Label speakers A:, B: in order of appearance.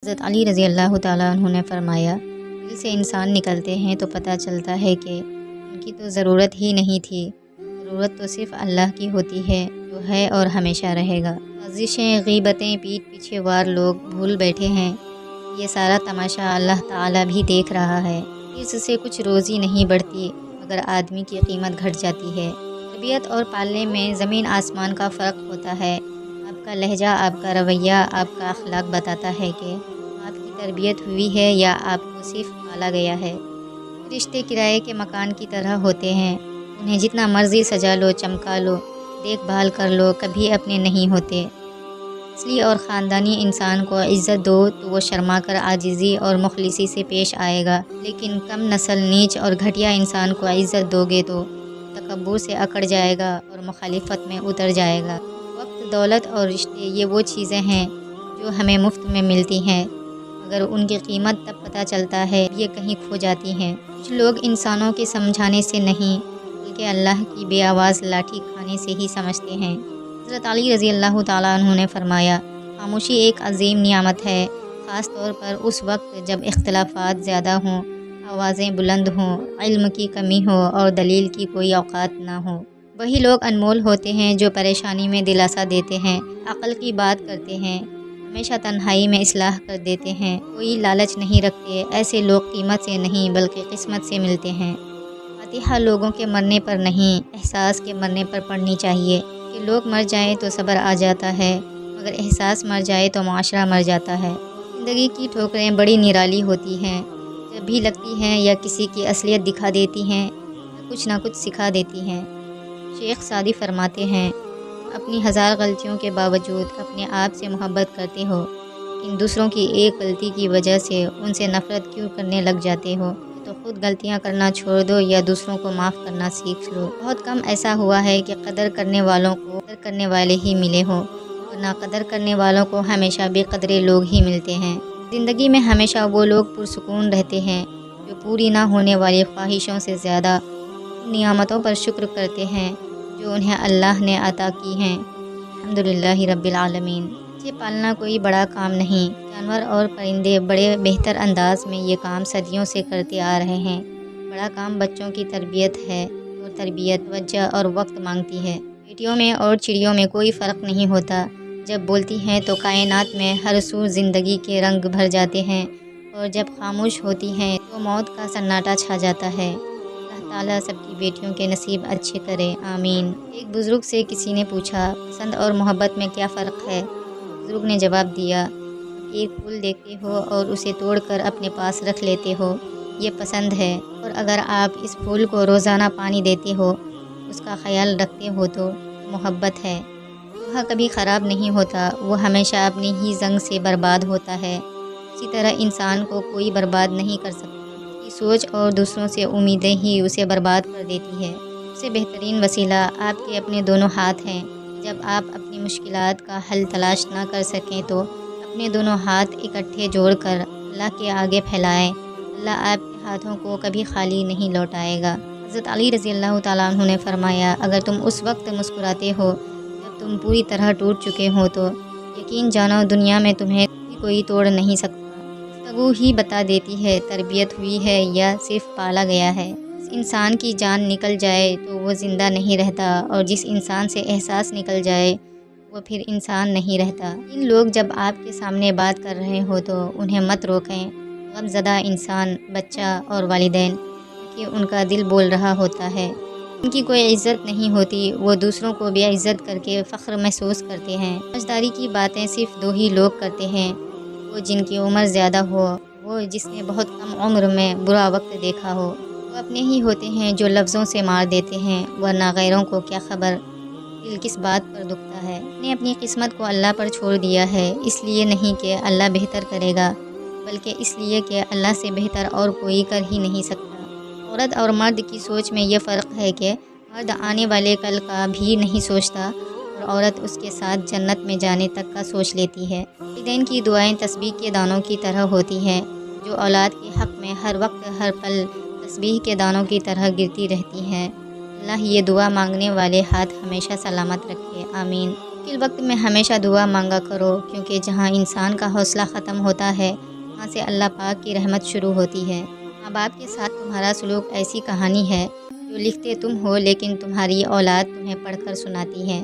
A: حضرت علی رضی اللہ تعالیٰ عنہ نے فرمایا، دل سے انسان نکلتے ہیں تو پتہ چلتا ہے کہ ان کی تو ضرورت ہی نہیں تھی، ضرورت تو صرف اللہ کی ہوتی ہے جو ہے اور ہمیشہ رہے گا۔ سازشیں، غیبتیں، پیٹھ پیچھے وار لوگ بھول بیٹھے ہیں، یہ سارا تماشا اللہ تعالیٰ بھی دیکھ رہا ہے۔ اس سے کچھ روزی نہیں بڑھتی مگر آدمی کی قیمت گھٹ جاتی ہے۔ تربیت اور پالنے میں زمین آسمان کا فرق ہوتا ہے۔ آپ کا لہجہ، آپ کا رویہ، آپ کا اخلاق بتاتا ہے کہ آپ کی تربیت ہوئی ہے یا آپ کو صرف پالا گیا ہے۔ رشتے کرائے کے مکان کی طرح ہوتے ہیں، انہیں جتنا مرضی سجا لو، چمکا لو، دیکھ بھال کر لو، کبھی اپنے نہیں ہوتے۔ اصلی اور خاندانی انسان کو عزت دو تو وہ شرما کر عاجزی اور مخلصی سے پیش آئے گا، لیکن کم نسل، نیچ اور گھٹیا انسان کو عزت دو گے تو تکبر سے اکڑ جائے گا اور مخالفت میں اتر جائے گا۔ وقت، دولت اور رشتے یہ وہ چیزیں ہیں جو ہمیں مفت میں ملتی ہیں، مگر ان کی قیمت تب پتہ چلتا ہے یہ کہیں کھو جاتی ہیں۔ کچھ لوگ انسانوں کے سمجھانے سے نہیں بلکہ اللہ کی بے آواز لاٹھی کھانے سے ہی سمجھتے ہیں۔ حضرت علی رضی اللہ تعالیٰ عنہ نے فرمایا، خاموشی ایک عظیم نعمت ہے، خاص طور پر اس وقت جب اختلافات زیادہ ہوں، آوازیں بلند ہوں، علم کی کمی ہو اور دلیل کی کوئی اوقات نہ ہو۔ وہی لوگ انمول ہوتے ہیں جو پریشانی میں دلاسا دیتے ہیں، عقل کی بات کرتے ہیں، ہمیشہ تنہائی میں اصلاح کر دیتے ہیں، کوئی لالچ نہیں رکھتے۔ ایسے لوگ قیمت سے نہیں بلکہ قسمت سے ملتے ہیں۔ فاتحہ لوگوں کے مرنے پر نہیں، احساس کے مرنے پر پڑھنی چاہیے کہ لوگ مر جائیں تو صبر آ جاتا ہے، مگر احساس مر جائے تو معاشرہ مر جاتا ہے۔ زندگی کی ٹھوکریں بڑی نرالی ہوتی ہیں، جب بھی لگتی ہیں یا کسی کی اصلیت دکھا دیتی ہیں یا نہ کچھ سکھا دیتی ہیں۔ شیخ سعدی فرماتے ہیں، اپنی ہزار غلطیوں کے باوجود اپنے آپ سے محبت کرتے ہو، لیکن دوسروں کی ایک غلطی کی وجہ سے ان سے نفرت کیوں کرنے لگ جاتے ہو؟ تو خود غلطیاں کرنا چھوڑ دو یا دوسروں کو معاف کرنا سیکھ لو۔ بہت کم ایسا ہوا ہے کہ قدر کرنے والوں کو قدر کرنے والے ہی ملے ہوں، ورنہ قدر کرنے والوں کو ہمیشہ بے قدرے لوگ ہی ملتے ہیں۔ زندگی میں ہمیشہ وہ لوگ پرسکون رہتے ہیں جو پوری نہ ہونے والی خواہشوں سے زیادہ ان نعمتوں پر شکر کرتے ہیں جو انہیں اللہ نے عطا کی ہیں۔ الحمدللہ رب العالمین۔ بچے پالنا کوئی بڑا کام نہیں، جانور اور پرندے بڑے بہتر انداز میں یہ کام صدیوں سے کرتے آ رہے ہیں۔ بڑا کام بچوں کی تربیت ہے، اور تربیت توجہ اور وقت مانگتی ہے۔ بیٹیوں میں اور چڑیوں میں کوئی فرق نہیں ہوتا، جب بولتی ہیں تو کائنات میں ہر سو زندگی کے رنگ بھر جاتے ہیں، اور جب خاموش ہوتی ہیں تو موت کا سناٹا چھا جاتا ہے۔ اللہ تعالیٰ سب کی بیٹیوں کے نصیب اچھے کرے، آمین۔ ایک بزرگ سے کسی نے پوچھا، پسند اور محبت میں کیا فرق ہے؟ بزرگ نے جواب دیا، آپ ایک پھول دیکھتے ہو اور اسے توڑ کر اپنے پاس رکھ لیتے ہو، یہ پسند ہے، اور اگر آپ اس پھول کو روزانہ پانی دیتے ہو، اس کا خیال رکھتے ہو تو محبت ہے۔ لوہا کبھی خراب نہیں ہوتا، وہ ہمیشہ اپنی ہی زنگ سے برباد ہوتا ہے۔ اسی طرح انسان کو کوئی برباد نہیں کر سکتا، اس کی سوچ اور دوسروں سے امیدیں ہی اسے برباد کر دیتی ہے۔ سب سے بہترین وسیلہ آپ کے اپنے دونوں ہاتھ ہیں۔ جب آپ اپنی مشکلات کا حل تلاش نہ کر سکیں تو اپنے دونوں ہاتھ اکٹھے جوڑ کر اللہ کے آگے پھیلائیں، اللہ آپ کے ہاتھوں کو کبھی خالی نہیں لوٹائے گا۔ حضرت علی رضی اللہ تعالیٰ عنہ نے فرمایا، اگر تم اس وقت مسکراتے ہو جب تم پوری طرح ٹوٹ چکے ہو تو یقین جانو دنیا میں تمہیں کوئی توڑ نہیں سکتا۔ گفتگو ہی بتا دیتی ہے تربیت ہوئی ہے یا صرف پالا گیا ہے۔ جس انسان کی جان نکل جائے تو وہ زندہ نہیں رہتا، اور جس انسان سے احساس نکل جائے وہ پھر انسان نہیں رہتا۔ ان لوگ جب آپ کے سامنے بات کر رہے ہو تو انہیں مت روکیں، غم زدہ انسان، بچہ اور والدین، کہ ان کا دل بول رہا ہوتا ہے۔ ان کی کوئی عزت نہیں ہوتی، وہ دوسروں کو بے عزت کر کے فخر محسوس کرتے ہیں۔ سمجھداری کی باتیں صرف دو ہی لوگ کرتے ہیں، وہ جن کی عمر زیادہ ہو، وہ جس نے بہت کم عمر میں برا وقت دیکھا ہو۔ وہ اپنے ہی ہوتے ہیں جو لفظوں سے مار دیتے ہیں، ورنہ غیروں کو کیا خبر دل کس بات پر دکھتا ہے۔ نے اپنی قسمت کو اللہ پر چھوڑ دیا ہے، اس لیے نہیں کہ اللہ بہتر کرے گا، بلکہ اس لیے کہ اللہ سے بہتر اور کوئی کر ہی نہیں سکتا۔ عورت اور مرد کی سوچ میں یہ فرق ہے کہ مرد آنے والے کل کا بھی نہیں سوچتا، اور عورت اس کے ساتھ جنت میں جانے تک کا سوچ لیتی ہے۔ والدین کی دعائیں تسبیح کے دانوں کی طرح ہوتی ہیں، جو اولاد کے حق میں ہر وقت ہر پل تسبیح کے دانوں کی طرح گرتی رہتی ہیں۔ اللہ یہ دعا مانگنے والے ہاتھ ہمیشہ سلامت رکھے، آمین۔ مشکل وقت میں ہمیشہ دعا مانگا کرو، کیونکہ جہاں انسان کا حوصلہ ختم ہوتا ہے وہاں سے اللہ پاک کی رحمت شروع ہوتی ہے۔ ماں باپ کے ساتھ تمہارا سلوک ایسی کہانی ہے جو لکھتے تم ہو لیکن تمہاری اولاد تمہیں پڑھ کر سناتی ہے۔